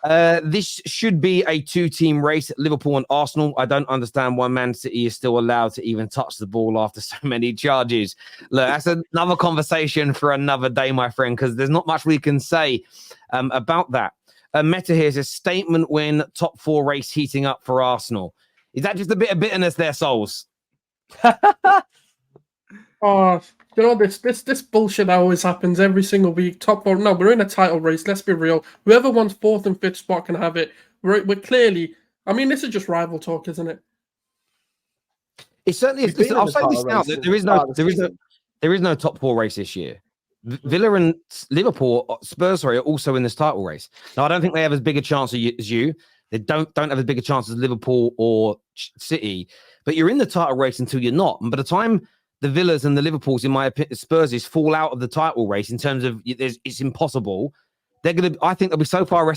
This should be a two-team race, Liverpool and Arsenal. I don't understand why Man City is still allowed to even touch the ball after so many charges. Look, that's another conversation for another day, my friend, because there's not much we can say about that. Meta here says, statement win, top 4 race heating up for Arsenal. Is that just a bit of bitterness there, Souls? Oh, you know, this bullshit that always happens every single week. Top 4. No, we're in a title race. Let's be real. Whoever wants 4th and 5th spot can have it. We're clearly. I mean, this is just rival talk, isn't it? It certainly is. Listen, I'll say this now: there is no top 4 race this year. Villa and Liverpool, Spurs, are also in this title race. Now, I don't think they have as big a chance as you. They don't have as big a chance as Liverpool or City. But you're in the title race until you're not. And by the time the Villas and the Liverpools, in my opinion, Spurs fall out of the title race in terms of it's impossible. I think they'll be so far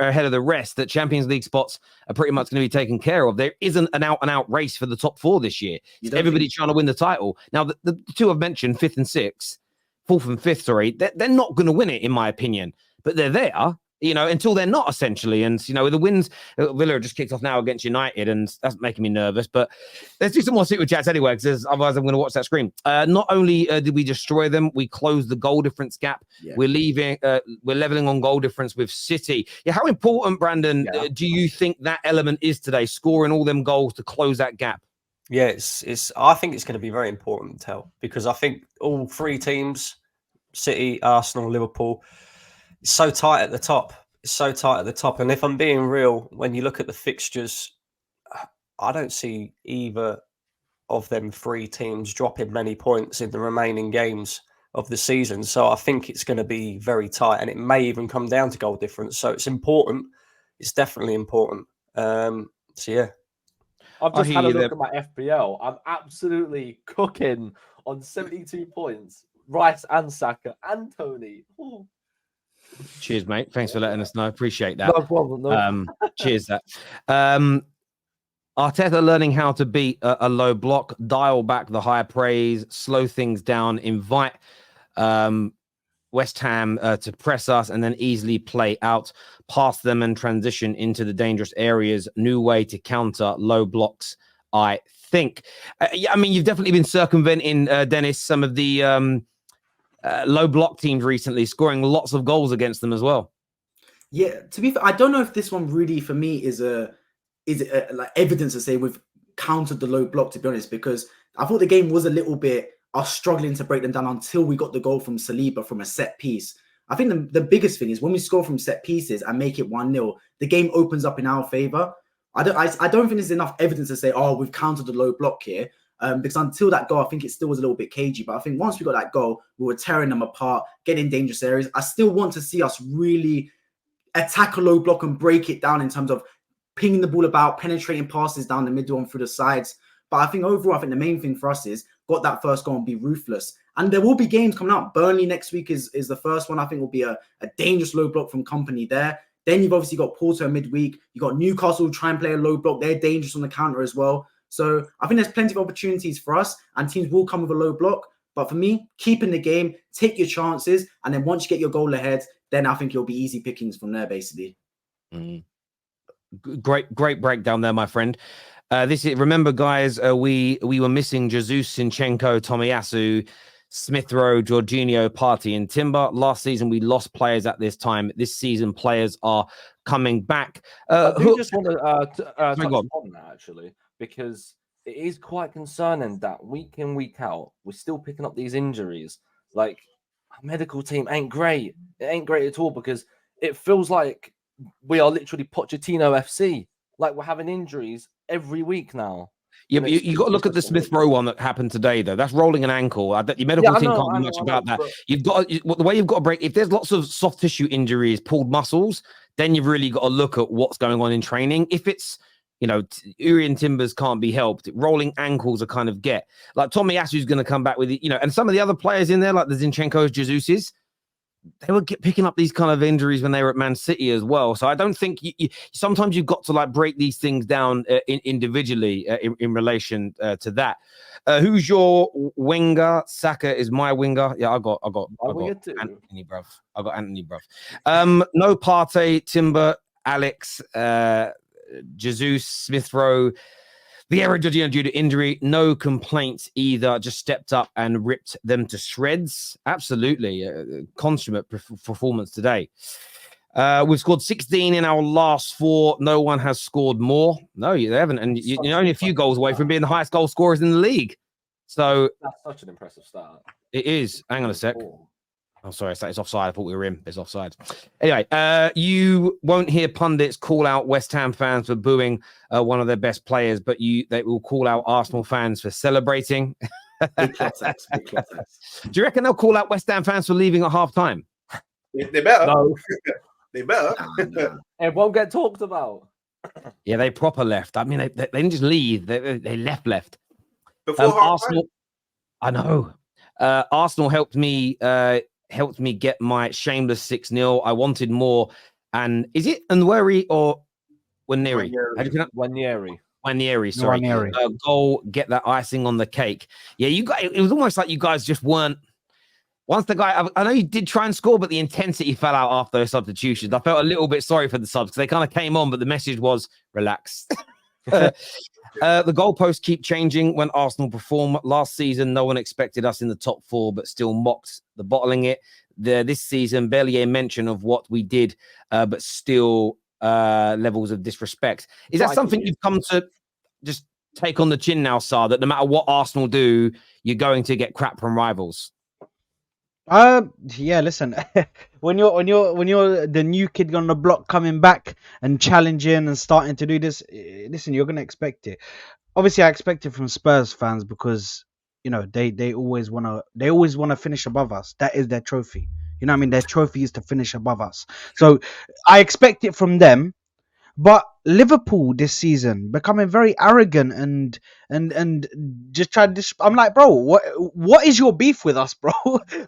ahead of the rest that Champions League spots are pretty much going to be taken care of. There isn't an out-and-out race for the top 4 this year. Everybody trying to win the title. Now, the 2 I've mentioned, 5th and 6th, 4th and 5th, sorry, they're not going to win it, in my opinion. But they're there, until they're not, essentially. And, with the wins, Villa just kicked off now against United, and that's making me nervous. But let's do some more Super Chats anyway, because otherwise I'm going to watch that screen. Not only did we destroy them, we closed the goal difference gap. Yeah. We're leveling on goal difference with City. Yeah, how important, Brandon, do you think that element is today, scoring all them goals to close that gap? Yeah, I think it's going to be very important, Tel, because I think all 3 teams, City, Arsenal, Liverpool, it's so tight at the top. It's so tight at the top. And if I'm being real, when you look at the fixtures, I don't see either of them 3 teams dropping many points in the remaining games of the season. So I think it's going to be very tight, and it may even come down to goal difference. So it's important. It's definitely important. So, yeah. I've just had a look at my FPL. I'm absolutely cooking on 72 points. Rice and Saka and Tony. Ooh. Cheers, mate. Thanks for letting us know. Appreciate that. No problem. No. Cheers, that. Arteta learning how to beat a low block, dial back the high praise, slow things down, invite West Ham to press us, and then easily play out past them and transition into the dangerous areas. New way to counter low blocks, I think. I mean, you've definitely been circumventing, Dennis, some of the low block teams recently, scoring lots of goals against them as well. Yeah, to be fair, I don't know if this one really for me is like evidence to say we've countered the low block, to be honest, because I thought the game was a little bit struggling to break them down until we got the goal from Saliba from a set piece. I think the biggest thing is when we score from set pieces and make it 1-0, the game opens up in our favor. I don't think there's enough evidence to say, oh, we've countered the low block here. Because until that goal, I think it still was a little bit cagey. But I think once we got that goal, we were tearing them apart, getting dangerous areas. I still want to see us really attack a low block and break it down in terms of pinging the ball about, penetrating passes down the middle and through the sides. But I think overall, I think the main thing for us is got that first goal and be ruthless. And there will be games coming up. Burnley next week is the first one. I think will be a dangerous low block from Company there. Then you've obviously got Porto midweek. You've got Newcastle try and play a low block. They're dangerous on the counter as well. So I think there's plenty of opportunities for us, and teams will come with a low block. But for me, keep in the game, take your chances, and then once you get your goal ahead, then I think you'll be easy pickings from there, basically. Great breakdown there, my friend. Remember, guys, we were missing Jesus, Zinchenko, Tomiyasu, Smith Rowe, Jorginho, Partey, and Timber. Last season, we lost players at this time. This season, players are coming back. I do just want to touch on that, actually, because it is quite concerning that week in, week out, we're still picking up these injuries. Like, our medical team ain't great. It ain't great at all, because it feels like we are literally Pochettino FC. Like, we're having injuries every week now. Yeah, but you got to look at the Smith Rowe one that happened today, though. That's rolling an ankle. Your medical team can't do much about that. You've got the way you've got to break. If there's lots of soft tissue injuries, pulled muscles, then you've really got to look at what's going on in training. If it's Uri and Timbers can't be helped. Rolling ankles are kind of get. Like Tomiyasu's going to come back with and some of the other players in there, like the Zinchenko's, Jesus's, they were picking up these kind of injuries when they were at Man City as well. So I don't think sometimes you've got to like break these things down individually in relation to that. Who's your winger? Saka is my winger. Yeah, I got Anthony, bruv. I got Anthony, bruv. No Partey, Timber, Alex, Jesus, Smith Rowe, Vieira, Jorginho due to injury, no complaints either. Just stepped up and ripped them to shreds. Absolutely, consummate performance today. We've scored 16 in our last 4. No one has scored more. No, they haven't, and you're only a few goals away from being the highest goal scorers in the league. So that's such an impressive start. It is. Hang on a sec. Oh, sorry, it's offside. I thought we were in. It's offside. Anyway, you won't hear pundits call out West Ham fans for booing one of their best players, but they will call out Arsenal fans for celebrating. Big context. Do you reckon they'll call out West Ham fans for leaving at half time? They better. No. They better. It won't get talked about. Yeah, they proper left. I mean, they didn't just leave. They left. Before Arsenal. I know. Arsenal helped me get my shameless 6-0. I wanted more. And is it Nweri or Waneri? Waneri, sorry. Goal, get that icing on the cake. Yeah, you guys, it was almost like you guys just weren't. Once the guy, I know you did try and score, but the intensity fell out after those substitutions. I felt a little bit sorry for the subs because they kind of came on, but the message was relax. The goalposts keep changing when Arsenal perform. Last season, no one expected us in the top 4, but still mocked the bottling it. This season, barely a mention of what we did, but still levels of disrespect. Is that something you've come to just take on the chin now, Sar, that no matter what Arsenal do, you're going to get crap from rivals? Yeah, listen, when you're the new kid on the block coming back and challenging and starting to do this, listen, you're gonna expect it. Obviously, I expect it from Spurs fans because they always wanna finish above us. That is their trophy. You know what I mean? Their trophy is to finish above us. So I expect it from them. But Liverpool this season becoming very arrogant and just trying to. I'm like, bro, what is your beef with us, bro?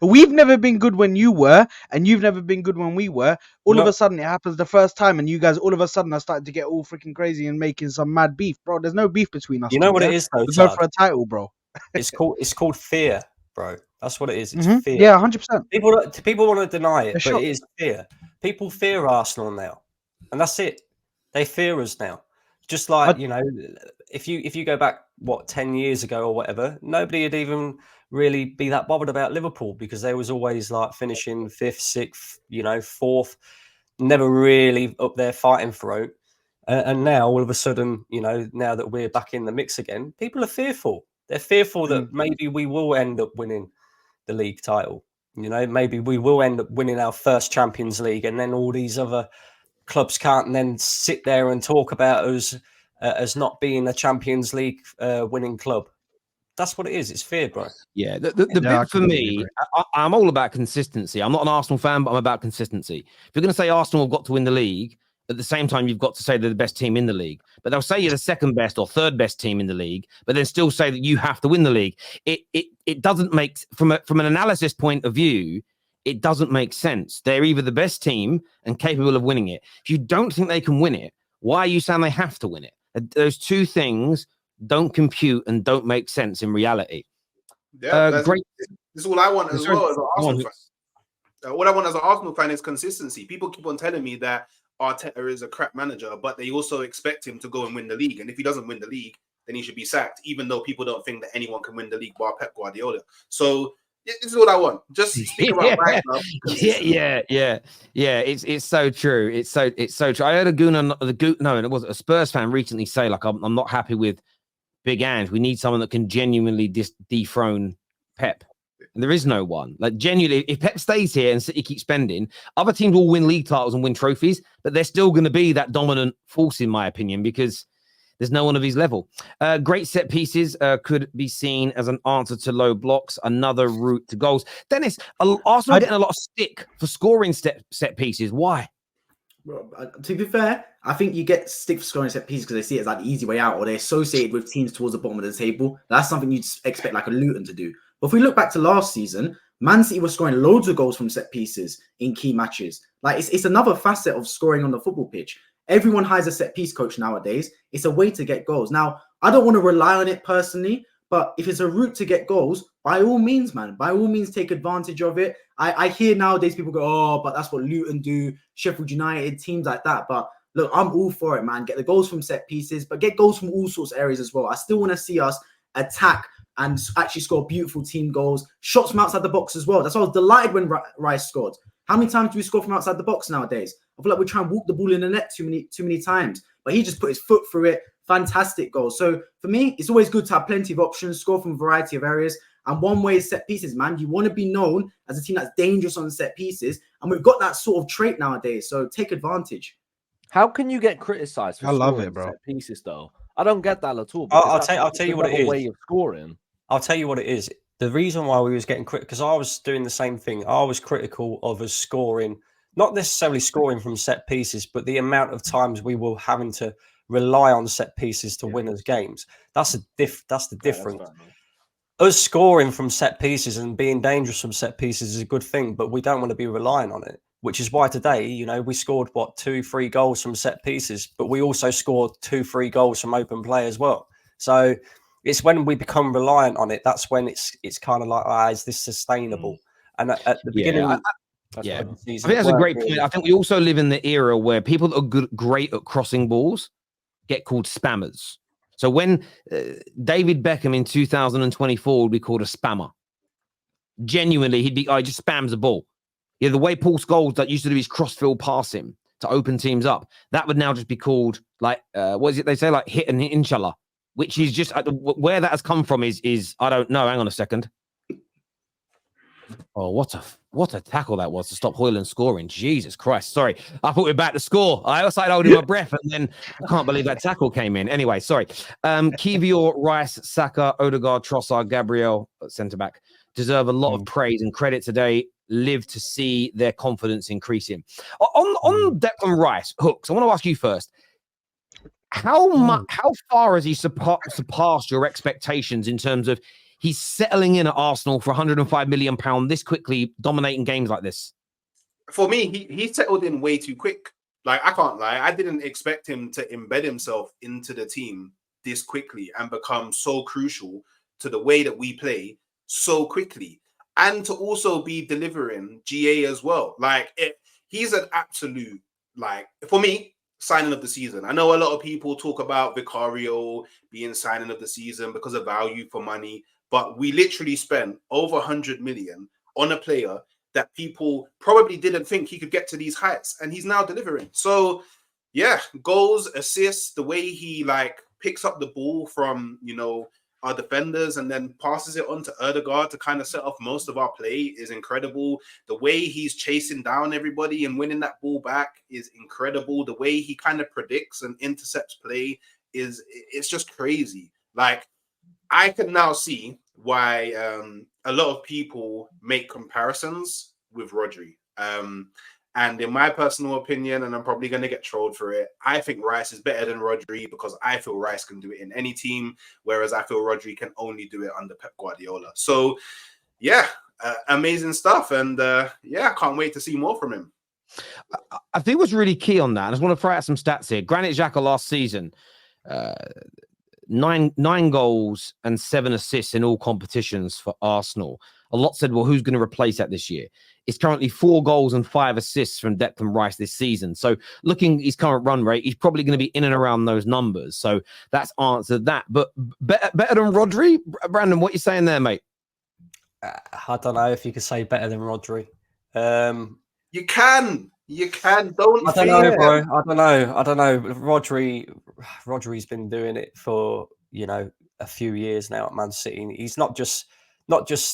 We've never been good when you were, and you've never been good when we were. All of a sudden, it happens the first time, and you guys all of a sudden are starting to get all freaking crazy and making some mad beef, bro. There's no beef between us. You know what it is, though. We go for a title, bro. It's called fear, bro. That's what it is. It's fear. Yeah, 100%. People want to deny it, but sure. it is fear. People fear Arsenal now, and that's it. They fear us now. Just like, if you go back, 10 years ago or whatever, nobody would even really be that bothered about Liverpool because they was always like finishing 5th, 6th, 4th, never really up there fighting for it. And now all of a sudden, now that we're back in the mix again, people are fearful. They're fearful that maybe we will end up winning the league title. Maybe we will end up winning our first Champions League, and then all these other clubs can't then sit there and talk about us as not being a Champions League winning club. That's what it is. It's fear, bro. Yeah, the bit for me, I'm all about consistency. I'm not an Arsenal fan, but I'm about consistency. If you're going to say Arsenal have got to win the league, at the same time, you've got to say they're the best team in the league. But they'll say you're the second best or third best team in the league, but then still say that you have to win the league. It doesn't make, from an analysis point of view, it doesn't make sense. They're either the best team and capable of winning it. If you don't think they can win it, why are you saying they have to win it? Those two things don't compute and don't make sense in reality. Yeah, great. This is all I want as well as an Arsenal fan. What I want as an Arsenal fan is consistency. People keep on telling me that Arteta is a crap manager, but they also expect him to go and win the league. And if he doesn't win the league, then he should be sacked, even though people don't think that anyone can win the league bar Pep Guardiola. So this is what I want. Just speak about right now. Yeah. It's so true. It's so true. I heard it was a Spurs fan recently say, like, I'm not happy with Big Ange. We need someone that can genuinely dethrone Pep. And there is no one. Like, genuinely, if Pep stays here and City keeps spending, other teams will win league titles and win trophies, but they're still going to be that dominant force, in my opinion, because there's no one of his level. Great set pieces could be seen as an answer to low blocks, another route to goals. Dennis, Arsenal are getting a lot of stick for scoring set pieces. Why? Well, to be fair, I think you get stick for scoring set pieces because they see it as like the easy way out, or they're associated with teams towards the bottom of the table. That's something you'd expect like a Luton to do. But if we look back to last season, Man City was scoring loads of goals from set pieces in key matches. Like it's another facet of scoring on the football pitch. Everyone hires a set piece coach nowadays. It's a way to get goals. Now, I don't want to rely on it personally, but if it's a route to get goals, by all means, man, by all means, take advantage of it. I hear nowadays people go, oh, but that's what Luton do, Sheffield United, teams like that. But look, I'm all for it, man. Get the goals from set pieces, but get goals from all sorts of areas as well. I still want to see us attack and actually score beautiful team goals, shots from outside the box as well. That's why I was delighted when Rice scored. How many times do we score from outside the box nowadays? I feel like we try and walk the ball in the net too many times, but he just put his foot through it. Fantastic goal. So for me, it's always good to have plenty of options, score from a variety of areas. And one way is set pieces, man. You want to be known as a team that's dangerous on set pieces, and we've got that sort of trait nowadays. So take advantage. How can you get criticised for scoring set pieces, though? I don't get that at all. I'll tell you what it is. Way of scoring. I'll tell you what it is. The reason why we was getting critical, because I was doing the same thing. I was critical of us scoring, not necessarily scoring from set pieces, but the amount of times we were having to rely on set pieces to win us games. That's the difference. Us scoring from set pieces and being dangerous from set pieces is a good thing, but we don't want to be relying on it. Which is why today, you know, we scored 2-3 goals from set pieces, but we also scored 2-3 goals from open play as well. So it's when we become reliant on it, that's when it's kind of like, is this sustainable? And at the beginning, of the season, I think that's a great point. I think we also live in the era where people that are great at crossing balls get called spammers. So when David Beckham in 2024 would be called a spammer, genuinely, he'd be, he just spams the ball. Yeah, the way Paul Scholes that used to do his crossfield passing to open teams up, that would now just be called like what is it they say, like hit and inshallah, which is just where that has come from is I don't know. Hang on a second. Oh, what a tackle that was to stop Højlund scoring. Jesus Christ. Sorry. I thought we were about to score. I was like holding my breath, and then I can't believe that tackle came in. Anyway, sorry. Kivior, Rice, Saka, Odegaard, Trossard, Gabriel, centre back, deserve a lot of praise and credit today. Live to see their confidence increasing. On Declan Rice, Hooks, I want to ask you first. How far has he surpassed your expectations in terms of he's settling in at Arsenal for £105 million this quickly, dominating games like this? For me, he settled in way too quick. Like, I can't lie. I didn't expect him to embed himself into the team this quickly and become so crucial to the way that we play so quickly. And to also be delivering GA as well. Like, he's an absolute, like, for me, signing of the season. I know a lot of people talk about Vicario being signing of the season because of value for money. But we literally spent over 100 million on a player that people probably didn't think he could get to these heights, and he's now delivering. So, yeah, goals, assists, the way he like picks up the ball from, you know, our defenders and then passes it on to Odegaard to kind of set off most of our play is incredible. The way he's chasing down everybody and winning that ball back is incredible. The way he kind of predicts and intercepts play it's just crazy. Like, I can now see why a lot of people make comparisons with Rodri. And in my personal opinion, and I'm probably going to get trolled for it, I think Rice is better than Rodri because I feel Rice can do it in any team, whereas I feel Rodri can only do it under Pep Guardiola. So, yeah, amazing stuff. And, yeah, I can't wait to see more from him. I think what's really key on that, I just want to throw out some stats here. Granit Xhaka last season, 9 goals and 7 assists in all competitions for Arsenal. A lot said, well, who's going to replace that this year? It's currently 4 goals and 5 assists from Declan Rice this season. So looking at his current run rate, he's probably going to be in and around those numbers. So that's answered that. But better than Rodri? Brandon, what are you saying there, mate? I don't know if you could say better than Rodri. You can. Don't. I don't know, bro. I don't know. Rodri's been doing it for, you know, a few years now at Man City. He's not just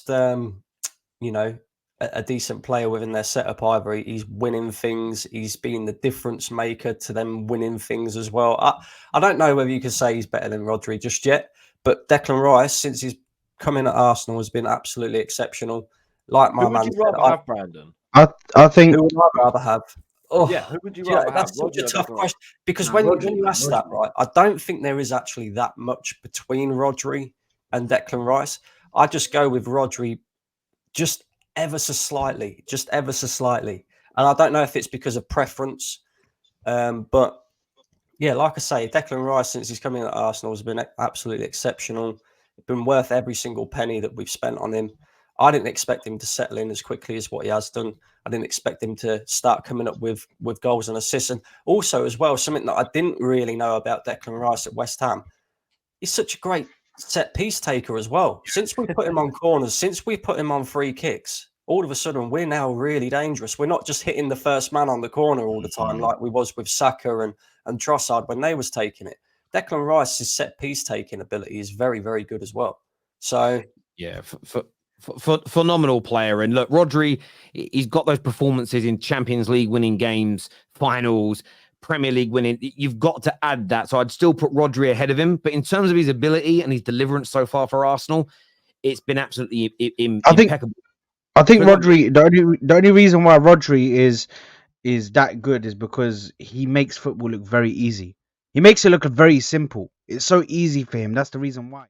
you know, a decent player within their setup either. He's winning things. He's been the difference maker to them winning things as well. I don't know whether you could say he's better than Rodri just yet, but Declan Rice, since he's come in at Arsenal, has been absolutely exceptional. Like my man, who would you rather have, Brandon? I think who would I rather have? Oh, yeah, who would you rather have? That's such a tough question because when you ask that, right, I don't think there is actually that much between Rodri and Declan Rice. I just go with Rodri just ever so slightly. And I don't know if it's because of preference, but yeah, like I say, Declan Rice, since he's coming at Arsenal, has been absolutely exceptional. It's been worth every single penny that we've spent on him. I didn't expect him to settle in as quickly as what he has done. I didn't expect him to start coming up with goals and assists. And also, as well, something that I didn't really know about Declan Rice at West Ham, he's such a great set piece taker as well. Since we put him on corners, since we put him on free kicks, all of a sudden we're now really dangerous. We're not just hitting the first man on the corner all the time like we was with Saka and Trossard when they was taking it. Declan Rice's set piece taking ability is very, very good as well. So yeah, phenomenal player. And look, Rodri, he's got those performances in Champions League winning games, finals, Premier League winning. You've got to add that. So I'd still put Rodri ahead of him. But in terms of his ability and his deliverance so far for Arsenal, it's been absolutely impeccable. I think Rodri, the only reason why Rodri is that good is because he makes football look very easy. He makes it look very simple. It's so easy for him. That's the reason why.